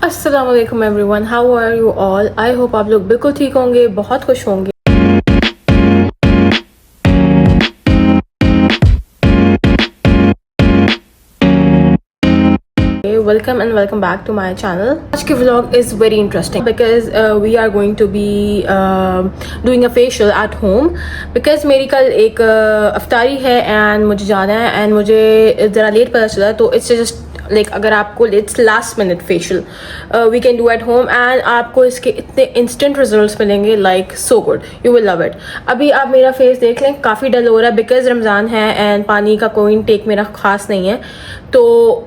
अस्सलाम वालेकुम everyone, how are you all. I hope आप लोग बिल्कुल ठीक होंगे, बहुत खुश होंगे। Welcome and welcome back to my channel. आज के vlog is very interesting because we are going to be doing a facial at home because मेरी कल एक अफ्तारी है and मुझे जाना है and मुझे ज़रा लेट पता चला, तो it's just like अगर आपको it's last minute facial we can do at home and आपको इसके इतने इंस्टेंट रिजल्ट्स मिलेंगे, like so good, you will love it. अभी आप मेरा फेस देख लें, काफ़ी डल हो रहा है बिकॉज रमज़ान है एंड पानी का कोई इनटेक मेरा खास नहीं है, तो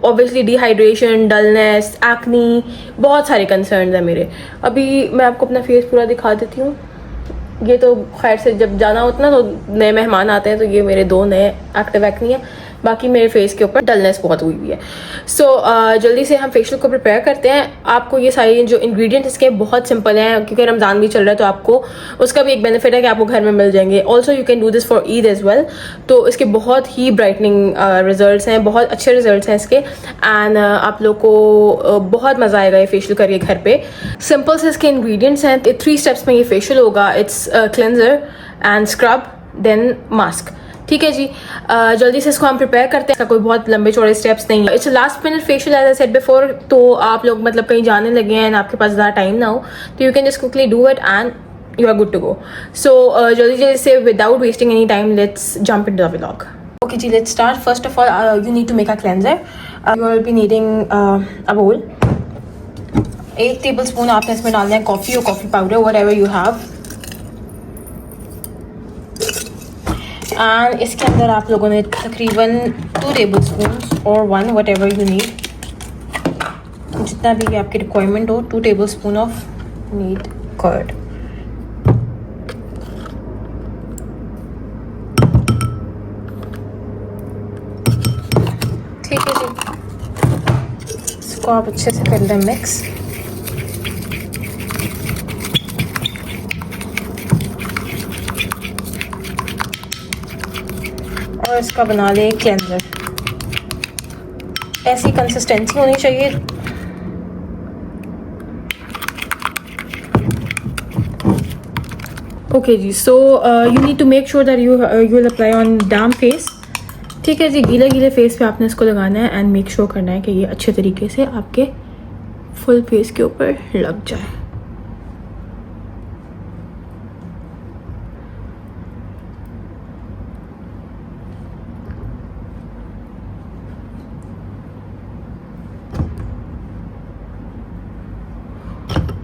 ऑब्वियसली डिहाइड्रेशन, डलनेस, एक्नी, बहुत सारे कंसर्न हैं मेरे। अभी मैं आपको अपना फेस पूरा दिखा देती हूँ। ये तो खैर से जब जाना होता है ना तो नए मेहमान आते हैं, तो ये मेरे दो नए एक्टिव एक्नी है, बाकी मेरे फेस के ऊपर डलनेस बहुत हुई हुई है। सो जल्दी से हम फेशियल को प्रिपेयर करते हैं। आपको ये सारी जो इंग्रेडिएंट्स इसके बहुत सिंपल हैं क्योंकि रमज़ान भी चल रहा है, तो आपको उसका भी एक बेनिफिट है कि आपको घर में मिल जाएंगे। Also you can do this for Eid as well, तो इसके बहुत ही ब्राइटनिंग रिजल्ट्स हैं, बहुत अच्छे रिजल्ट्स हैं इसके एंड आप लोग को बहुत मज़ा आएगा ये फेशियल करिए घर पे। सिंपल से इसके इंग्रेडिएंट्स हैं, 3 स्टेप्स में ये फेशियल होगा। It's cleanser and scrub then mask, ठीक है जी। जल्दी से इसको हम प्रिपेयर करते हैं। इसका कोई बहुत लंबे चौड़े स्टेप्स नहीं है, it's last minute facial as I said before. तो आप लोग मतलब कहीं जाने लगे हैं एंड आपके पास ज़्यादा टाइम ना हो, तो you can just quickly do it and you are good to go. So जल्दी से without wasting any time let's jump into the vlog. Okay जी, let's start. First of all you need to make a cleanser. You will be needing a bowl. 1 tablespoon आपने इसमें डालना है coffee और coffee powder, whatever you have. And इसके अंदर आप लोगों ने तकरीबन 2 टेबलस्पून और 1 व्हाटएवर यू नीड, जितना भी आपकी रिक्वायरमेंट हो, 2 टेबलस्पून ऑफ नीड कर्ड। ठीक है जी, इसको आप अच्छे से कर लें मिक्स। और इसका बना ले क्लेंजर। ऐसी कंसिस्टेंसी होनी चाहिए। ओके जी, so you need to make sure that you will apply on damp face. ठीक है जी, गीले गीले फेस पे आपने इसको लगाना है एंड मेक श्योर करना है कि ये अच्छे तरीके से आपके फुल फेस के ऊपर लग जाए।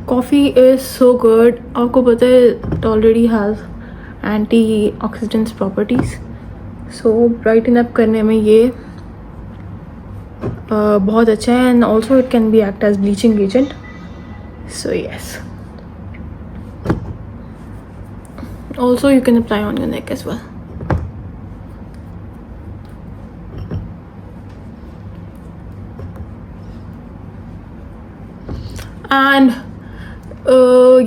कॉफ़ी इज़ सो गुड, आपको पता है it already has antioxidants properties, so brighten up करने में ये बहुत अच्छा है and also it can be act as bleaching agent. So yes, also you can apply on your neck as well. And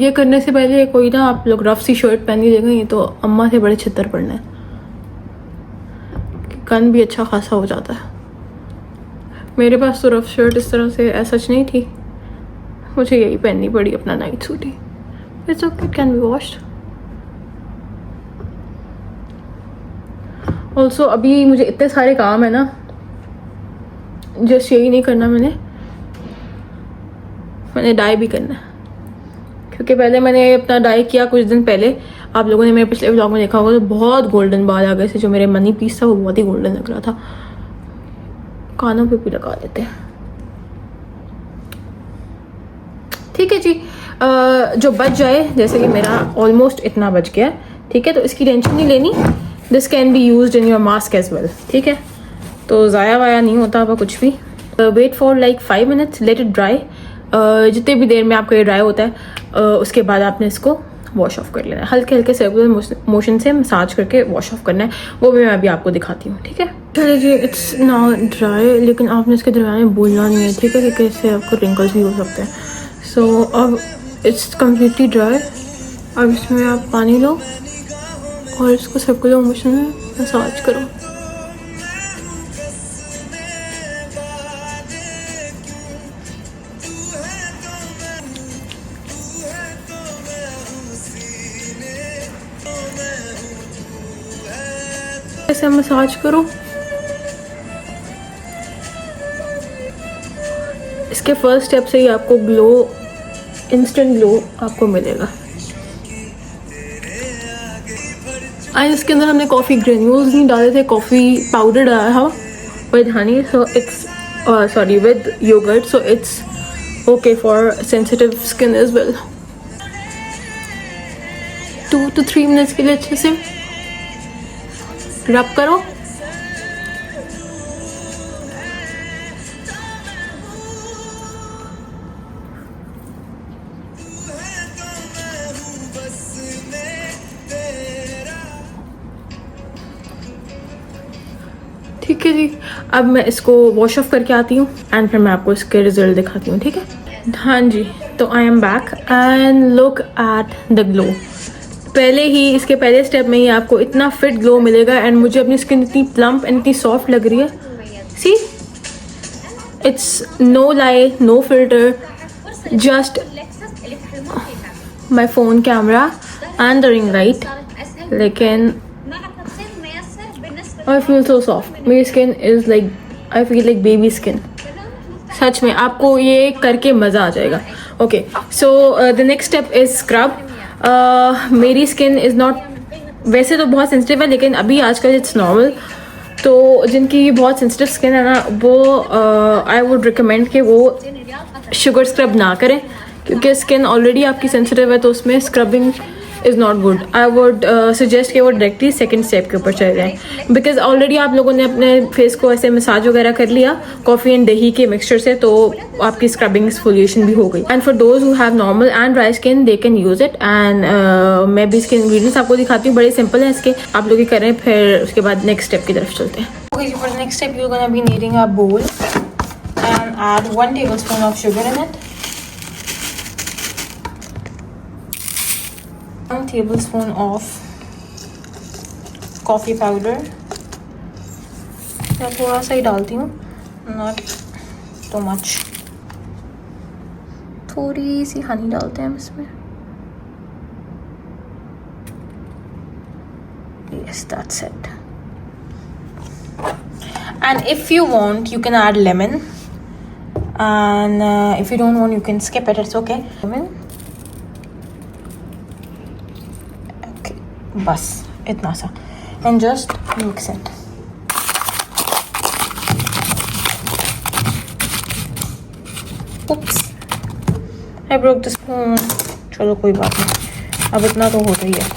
ये करने से पहले कोई ना आप लोग रफ सी शर्ट पहन के देखेंगे तो अम्मा से बड़े छितर पड़ना है, कान भी अच्छा खासा हो जाता है। मेरे पास तो रफ शर्ट इस तरह से ऐसा सच नहीं थी, मुझे यही पहननी पड़ी, अपना night suit he. It's okay, it can B washed. Also अभी मुझे इतने सारे काम है ना, जस्ट यही नहीं करना, मैंने डाई भी करना है क्योंकि पहले मैंने अपना डाई किया कुछ दिन पहले। आप लोगों ने मेरे पिछले व्लॉग में देखा होगा, तो बहुत गोल्डन बाल आ गए थे। जो मेरे मनी पीस था वो बहुत ही गोल्डन लग रहा था। कानों पे भी लगा देते हैं। ठीक है जी, जो बच जाए, जैसे कि मेरा ऑलमोस्ट इतना बच गया, ठीक है, तो इसकी टेंशन नहीं लेनी। This can be used in your mask as well, ठीक है, तो ज़ाया वाया नहीं होता वह कुछ भी। Wait for like 5 minutes, let it dry. जितने भी देर में आपका ये ड्राई होता है उसके बाद आपने इसको वॉश ऑफ कर लेना है। हल्के हल्के सर्कुलर मोशन से मसाज करके वॉश ऑफ करना है, वो भी मैं अभी आपको दिखाती हूँ। ठीक है, चलिए जी, इट्स नाउ ड्राई, लेकिन आपने इसके दरमियान में बोलना नहीं है, ठीक है, क्योंकि इससे आपको रिंकल्स भी हो सकते हैं। सो अब इट्स कम्प्लीटली ड्राई। अब इसमें आप पानी लो और इसको सर्कुलर मोशन में मसाज करो। ऐसे मसाज करो। इसके फर्स्ट स्टेप से ही आपको ग्लो, इंस्टेंट ग्लो आपको मिलेगा। एंड इसके अंदर हमने कॉफ़ी ग्रेन्यूल्स नहीं डाले थे, कॉफ़ी पाउडर डाला था with honey, so it's sorry with yoghurt, so it's okay for sensitive skin as well. 2 to 3 minutes के लिए अच्छे से रब करो। ठीक है जी, अब मैं इसको वॉश ऑफ करके आती हूँ एंड फिर मैं आपको इसके रिजल्ट दिखाती हूँ। ठीक है, हाँ जी, तो I am back and look at the glow. पहले ही इसके पहले स्टेप में ही आपको इतना फिट ग्लो मिलेगा एंड मुझे अपनी स्किन इतनी प्लम्प एंड इतनी सॉफ्ट लग रही है। See, it's no lie, no filter, just my phone camera and the ring light, लेकिन I feel so soft. मेरी skin is like, I feel like baby skin. सच में आपको ये करके मज़ा आ जाएगा। Okay, so the next step is scrub. मेरी स्किन इज़ नॉट, वैसे तो बहुत सेंसिटिव है, लेकिन अभी आजकल इट्स नॉर्मल। तो जिनकी बहुत सेंसिटिव स्किन है ना, वो आई वुड रिकमेंड कि वो शुगर स्क्रब ना करें, क्योंकि स्किन ऑलरेडी आपकी सेंसिटिव है, तो उसमें scrubbing is not good. I would suggest कि वो डायरेक्टली सेकंड स्टेप के ऊपर चले जाएँ, बिकॉज ऑलरेडी आप लोगों ने अपने फेस को ऐसे मसाज वगैरह कर लिया कॉफ़ी एंड दही के मिक्सचर से, तो आपकी स्क्रबिंग एक्सफोलिएशन भी हो गई। And for those who have normal and dry skin, they can use it. And मैं भी इसके इंग्रेडिएंट्स आपको दिखाती हूँ, बड़े सिंपल हैं इसके, आप लोग ये करें। फिर उसके बाद नेक्स्ट स्टेप की तरफ चलते हैं। Okay, for next step you are gonna be needing a bowl and add 1 tablespoon of sugar in it, 1 tablespoon of coffee powder। मैं थोड़ा सा ही डालती हूँ, नॉट टू मच। थोड़ी सी हनी डालते हैं हम इसमें। Yes, that's it. And if you want, you can add lemon. And if you don't want, you can skip it. It's okay. Lemon. बस इतना सा, and just mix it. Oops, I broke the spoon. चलो कोई बात नहीं, अब इतना तो होता ही है।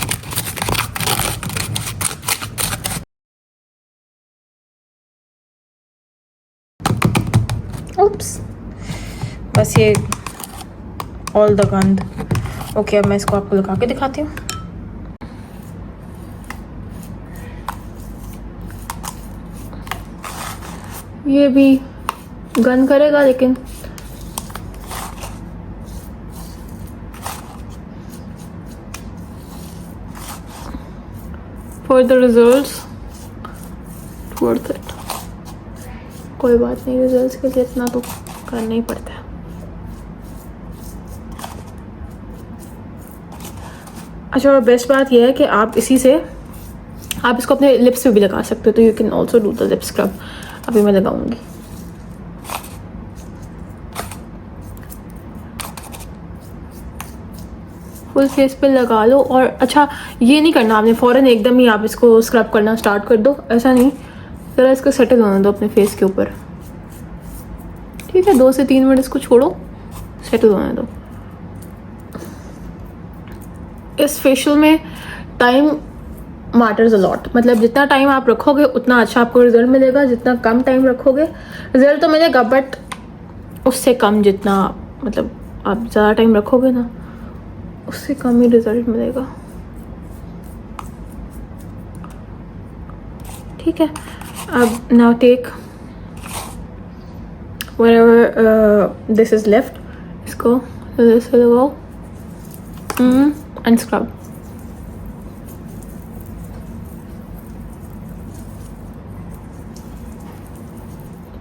उप्स, बस ये ऑल द गंद। ओके, अब मैं इसको आपको लगा के दिखाती हूँ। ये भी गन करेगा, लेकिन for the results worth it. कोई बात नहीं, रिजल्ट्स के लिए इतना तो करना ही पड़ता है। अच्छा, और बेस्ट बात यह है कि आप इसी से, आप इसको अपने लिप्स पे भी लगा सकते हो, तो you can also do the lip scrub. अभी मैं लगाऊंगी। फुल फेस पे लगा लो। और अच्छा, ये नहीं करना आपने फ़ौरन एकदम ही आप इसको स्क्रब करना स्टार्ट कर दो, ऐसा नहीं, ज़रा इसको सेटल होने दो अपने फेस के ऊपर। ठीक है, 2 से 3 मिनट इसको छोड़ो, सेटल होने दो। इस फेशियल में टाइम मैटर्स अ लॉट, मतलब जितना टाइम आप रखोगे उतना अच्छा आपको रिजल्ट मिलेगा, जितना कम टाइम रखोगे रिजल्ट तो मिलेगा, बट उससे कम, जितना मतलब आप ज़्यादा टाइम रखोगे ना, उससे कम ही रिजल्ट मिलेगा। ठीक है, अब now take whatever this is left, इसको से लगाओ एंड स्क्रब।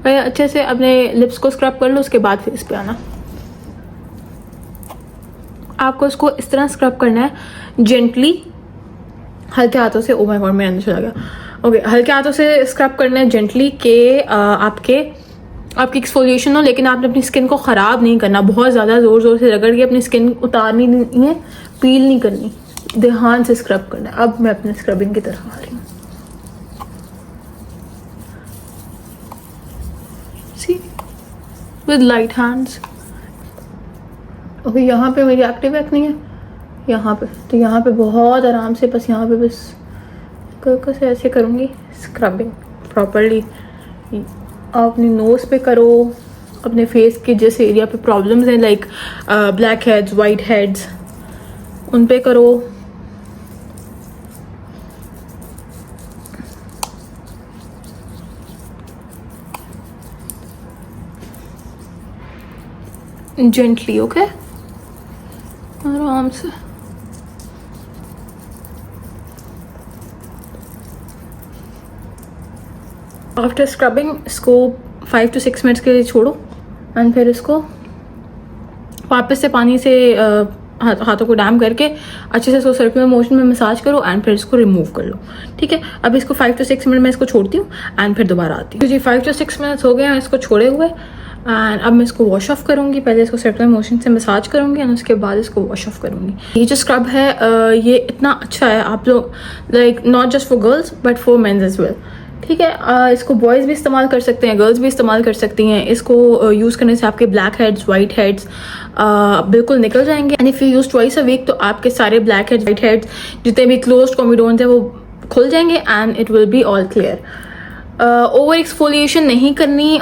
अच्छे से अपने लिप्स को स्क्रब कर लो, उसके बाद फेस पे आना। आपको इसको इस तरह स्क्रब करना है, जेंटली, हल्के हाथों से। ओ माय गॉड, मेरे अंदर चला गया। ओके, हल्के हाथों से स्क्रब करना है जेंटली कि आपकी एक्सफोलिएशन हो, लेकिन आपने अपनी स्किन को ख़राब नहीं करना। बहुत ज़्यादा ज़ोर ज़ोर से रगड़ के अपनी स्किन उतारनी नहीं है, पील नहीं करनी, ध्यान से स्क्रब करना है। अब मैं अपने स्क्रबिंग की तरफ आ रही हूँ। सी विद लाइट हैंड्स। ओके, यहाँ पे मेरी एक्टिव एक्ने नहीं है, यहाँ पे तो यहाँ पे बहुत आराम से, बस यहाँ पे बस कैसे ऐसे करूँगी स्क्रबिंग प्रॉपरली। आप अपनी नोज़ पे करो, अपने फेस के जिस एरिया पे प्रॉब्लम्स हैं like black heads, white heads, उन पे करो। जेंटली, ओके, आराम से। आफ्टर स्क्रबिंग इसको 5 to 6 मिनट्स के लिए छोड़ो एंड फिर इसको वापस से पानी से हाथों को डैम करके अच्छे से इसको सर्कुलर मोशन में मसाज करो एंड फिर इसको रिमूव कर लो। ठीक है, अब इसको 5 to 6 मिनट में इसको छोड़ती हूँ एंड फिर दोबारा आती हूँ। जी 5 to 6 मिनट्स हो गए हैं इसको छोड़े हुए एंड अब मैं इसको वॉश ऑफ करूँगी। पहले इसको सर्कुलर मोशन से मसाज करूँगी एंड उसके बाद इसको वॉश ऑफ करूँगी। ये जो स्क्रब है ये इतना अच्छा है, आप लोग like not just for girls but for mens as well. ठीक है, इसको बॉयज़ भी इस्तेमाल कर सकते हैं, गर्ल्स भी इस्तेमाल कर सकती हैं। इसको यूज़ करने से आपके ब्लैक हेड्स, वाइट हेड्स बिल्कुल निकल जाएंगे। And if you use twice a week तो आपके सारे ब्लैक हेड्स, वाइट हेड्स, जितने भी क्लोज्ड कोमिडोन्स हैं वो खुल जाएंगे and it will be all clear. Over exfoliation नहीं करनी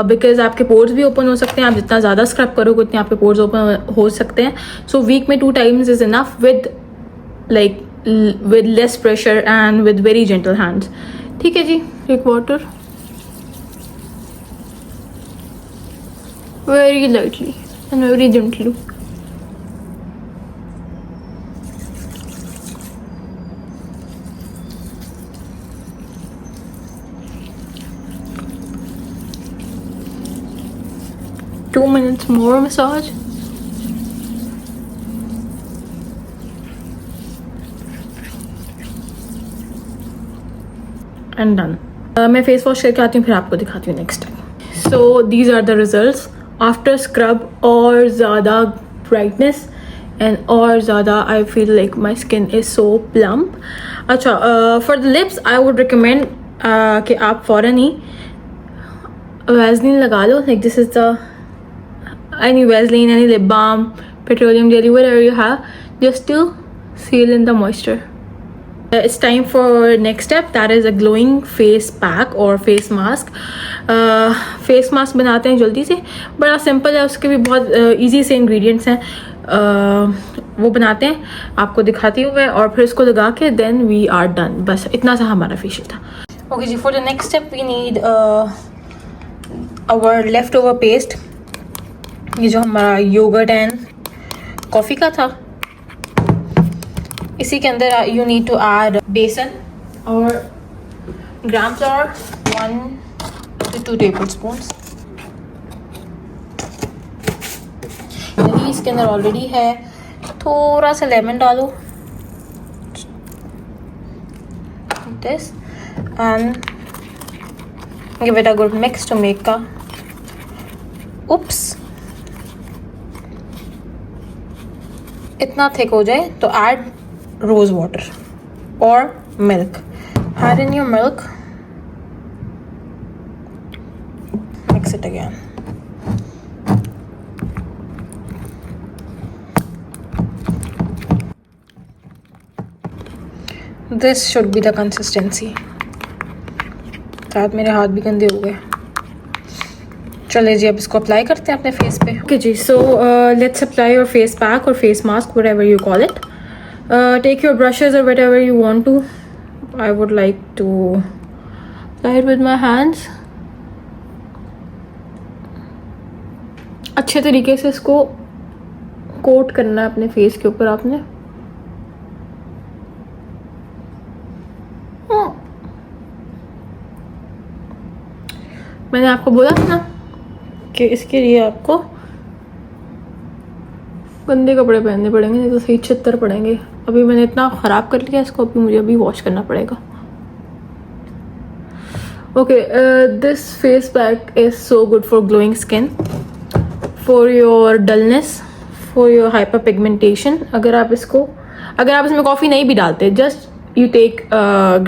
बिकॉज आपके पोर्स भी ओपन हो सकते हैं। आप जितना ज़्यादा स्क्रब करोगे उतने आपके पोर्स ओपन हो सकते हैं। सो वीक में 2 times is enough with less pressure and with very gentle hands. ठीक है जी, take water very lightly and very gently. Two minutes more massage. And done. मैं फेस वॉश करके आती हूँ, फिर आपको दिखाती हूँ next time. So these are the results after scrub. और ज़्यादा ब्राइटनेस एंड और ज़्यादा I feel like my skin is so plump. अच्छा, for the lips I would recommend कि आप फ़ौरन ही वैसलीन लगा लो। Like this is the any Vaseline, any lip balm, petroleum jelly, whatever you have, just to seal in the moisture. It's time for next step, that is a glowing face pack or face mask. Face mask बनाते हैं जल्दी से, बड़ा simple है, उसके भी बहुत easy से इंग्रेडिएंट्स हैं। वो बनाते हैं, आपको दिखाती हूँ मैं, और फिर इसको लगा के देन वी आर डन। बस इतना सा हमारा फेशियल था। ओके जी, for the next step we need our left over paste. ये जो हमारा योगर्ट एंड कॉफ़ी का था, इसी के अंदर यू नीड टू ऐड बेसन और ग्राम फ्लोर 1 to 2 tablespoons। इसके अंदर ऑलरेडी है। थोड़ा सा लेमन डालो this and give it a good mix to make का उप्स। इतना थिक हो जाए तो ऐड रोज वाटर और milk. Add in your milk, mix it again. This should be the consistency. साथ मेरे हाथ भी गंदे हो गए। चलिए जी, अब इसको अप्लाई करते हैं अपने फेस पे। ओके जी, so let's apply your face pack और face mask, whatever you call it. Take your brushes और whatever you want to. I would like to apply it with my hands. अच्छे तरीके से इसको कोट करना है अपने फेस के ऊपर आपने। मैंने आपको बोला था ना कि इसके लिए आपको गंदे कपड़े पहनने पड़ेंगे, नहीं तो सही छितर पड़ेंगे। अभी मैंने इतना ख़राब कर लिया इसको, अभी मुझे अभी वॉश करना पड़ेगा। Okay, this face pack is so good for glowing skin, for your dullness, for your hyperpigmentation. अगर आप इसमें कॉफ़ी नहीं भी डालते, just you take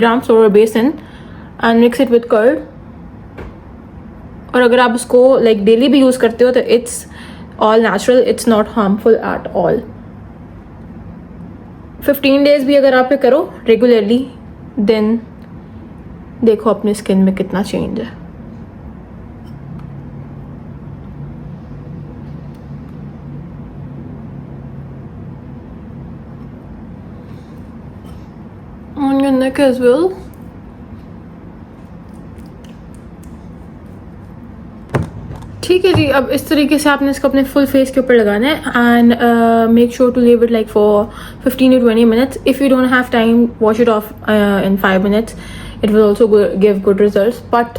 grams or a basin and mix it with curd. और अगर आप उसको like daily भी यूज़ करते हो तो it's all natural, it's not harmful at all. 15 days भी अगर आप ये करो रेगुलरली, देन देखो अपनी स्किन में कितना चेंज है. On your neck as well. ठीक है जी, अब इस तरीके से आपने इसको अपने फुल फेस के ऊपर लगाना है and make sure to leave it like for 15 to 20 minutes. If you don't have time, wash it off in 5 minutes. It will also give good results, but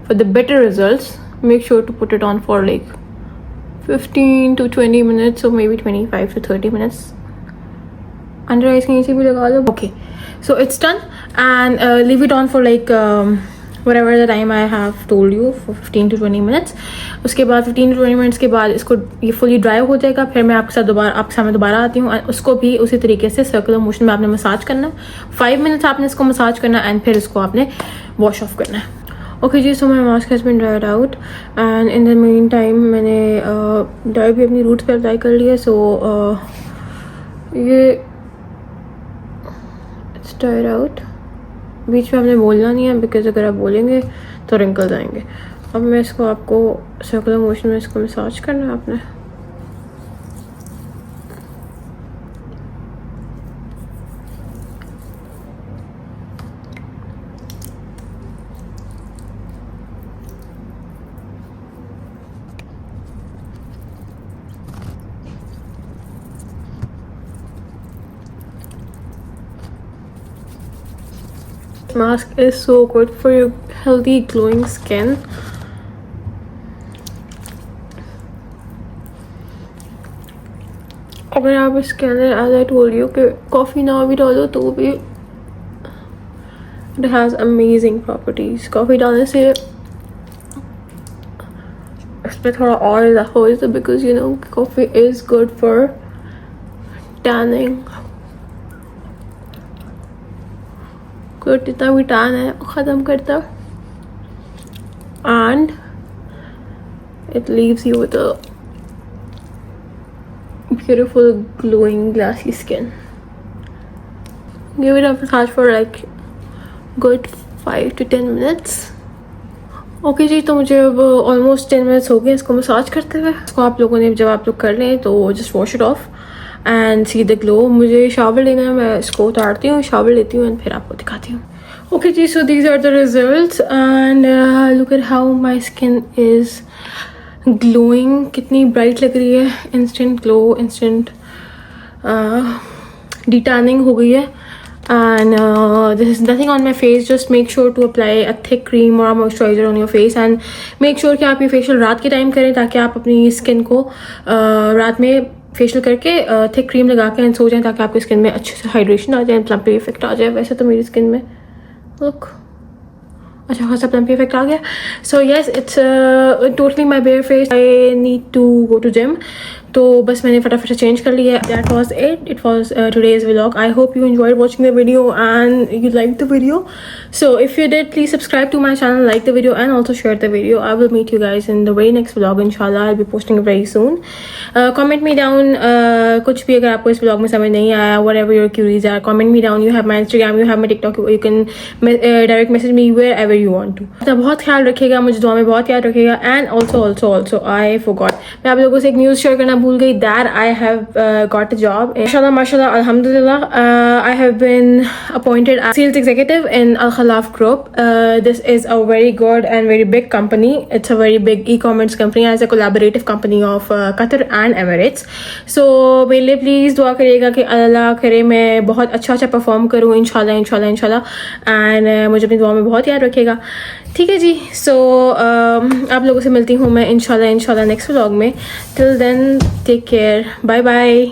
for the better results, make sure to put it on for like 15 to 20 minutes or maybe 25 to 30 minutes. Under eyes कहीं से भी लगा लो. Okay, so it's done and leave it on for like whatever the time I have told you, for 15 to 20 minutes. उसके बाद 15 to 20 minutes के बाद इसको ये फुली ड्राई हो जाएगा. फिर मैं आपके सामने दोबारा आती हूँ. उसको भी उसी तरीके से सर्कुलर मोशन में आपने मसाज करना है. 5 minutes आपने इसको मसाज करना है एंड फिर इसको आपने वॉश ऑफ करना है. ओके जी, so my mask has been dried out and in the meantime मैंने डाई भी अपनी रूट्स पर अप्लाई कर लिया. सो ये इट्स ड्राइड आउट. बीच में आपने बोलना नहीं है, बिकॉज अगर आप बोलेंगे तो रिंकल्स आएंगे. अब मैं इसको आपको सर्कुलर मोशन में इसको मसाज करना है आपने. Mask is so good for your healthy glowing skin. अगर आप इसके अंदर as I told you कि कॉफ़ी ना भी डालो तो भी it has amazing properties. Coffee डालने से इसमें थोड़ा और इजाफा हो जाता है, because you know coffee is good for tanning. Good, जितना भी टैन है वो ख़त्म करता and it leaves you with a beautiful glowing glassy skin. Give it a massage for like good 5 to 10 minutes. Okay जी, तो मुझे अब ऑलमोस्ट 10 minutes हो गए इसको मसाज करते हुए. इसको आप लोगों ने जब आप लोग कर लें तो just wash it of and see the glow. मुझे शावर लेना है, मैं इसको उतारती हूँ, शावर लेती हूँ एंड फिर आपको दिखाती हूँ. ओके जी, so these are the results and look at how my skin is glowing. कितनी ब्राइट लग रही है. इंस्टेंट ग्लो, इंस्टेंट डिटैनिंग हो गई है. and this is nothing on my face. Just make sure to apply a thick cream or a moisturizer on your face and make sure कि आप ये फेशियल रात के टाइम करें ताकि आप अपनी स्किन को रात में फेशियल करके थिक क्रीम लगा के एंड सो जाएं ताकि आपकी स्किन में अच्छे से हाइड्रेशन आ जाए, प्लम्पी इफेक्ट आ जाए. वैसे तो मेरी स्किन में लुक अच्छा खासा प्लम्पी इफेक्ट आ गया. So yes, it's totally my bare face. I need to go to gym, तो बस मैंने फटाफट से चेंज कर लिया. That was it was today's vlog. I hope you enjoyed watching the video and you like the video. So if you did, please subscribe to my channel, like the video and also share the video. I will meet you guys in the very next vlog. इंशाल्लाह I will be posting very soon. Comment me down कुछ भी अगर आपको इस vlog में समझ नहीं आया, whatever your queries are, comment me down. You have my Instagram, you have my TikTok, you can direct message me wherever you want to. तो बहुत ख्याल रखिएगा, मुझे दुआ में बहुत याद रखिएगा. एंड ऑल्सो आई फॉरगॉट, मैं आप लोगों से एक न्यूज़ शेयर करना भूल गई. That I have got a job. Mashallah, alhamdulillah. I have been appointed as sales executive in Al Khalaf Group. This is a very good and very big company. It's a very big e-commerce company as a collaborative company of Qatar and Emirates. So मेरे लिए please दुआ करिएगा कि अल्लाह करे मैं बहुत अच्छा perform करूँ इंशाल्लाह. एंड मुझे अपनी दुआ में बहुत याद रखिएगा. ठीक है जी. सो आप लोगों से मिलती हूँ मैं इंशाल्लाह नेक्स्ट व्लॉग में. Till then take care. Bye bye.